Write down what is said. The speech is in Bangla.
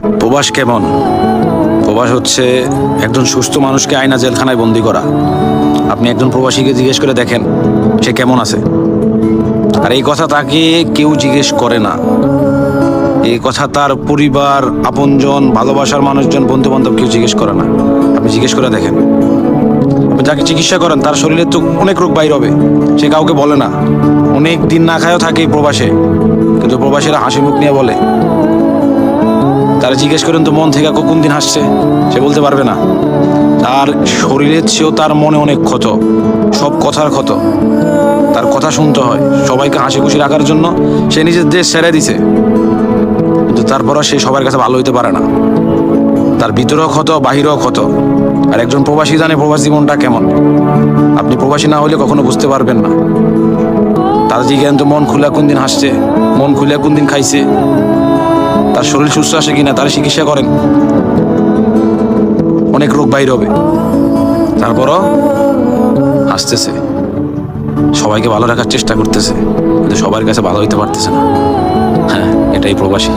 প্রবাস কেমন? প্রবাস হচ্ছে একজন সুস্থ মানুষকে আয়না জেলখানায় বন্দি করা। আপনি একজন প্রবাসীকে জিজ্ঞেস করে দেখেন সে কেমন আছে। আর এই কথা তাকে কেউ জিজ্ঞেস করে না। এই কথা তার পরিবার, আপনজন, ভালোবাসার মানুষজন, বন্ধু বান্ধব কেউ জিজ্ঞেস করে না। আপনি জিজ্ঞেস করে দেখেন। যাকে চিকিৎসা করেন তার শরীরে তো অনেক রোগ বাইর হবে, সে কাউকে বলে না। অনেক দিন না খায়ও থাকে এই প্রবাসে, কিন্তু প্রবাসীরা হাসি মুখ নিয়ে বলে। তারা জিজ্ঞেস করেন তো মন থেকে কোন দিন হাসছে, সে বলতে পারবে না। তার শরীরের চেয়েও তার মনে অনেক ক্ষত, সব কথার ক্ষত। তার কথা শুনতে হয়, সবাইকে হাসি খুশি রাখার জন্য সে নিজের দেশ ছেড়ে দিছে, কিন্তু তারপরও সে সবার কাছে ভালো হইতে পারে না। তার ভিতরেও ক্ষত, বাহিরেও ক্ষত। আর একজন প্রবাসী জানে প্রবাস জীবনটা কেমন। আপনি প্রবাসী না হলে কখনো বুঝতে পারবেন না। তারা জিজ্ঞেস তো মন খুলে কোন দিন হাসছে, মন খুলে কোন দিন খাইছে, তার শরীর সুস্থ আছে কিনা, তার চিকিৎসা করেন। অনেক রোগ বাইর হবে, তারপরও হাসতেছে, সবাইকে ভালো রাখার চেষ্টা করতেছে, কিন্তু সবার কাছে ভালো হইতে পারতেছে না। হ্যাঁ, এটাই প্রবাসী।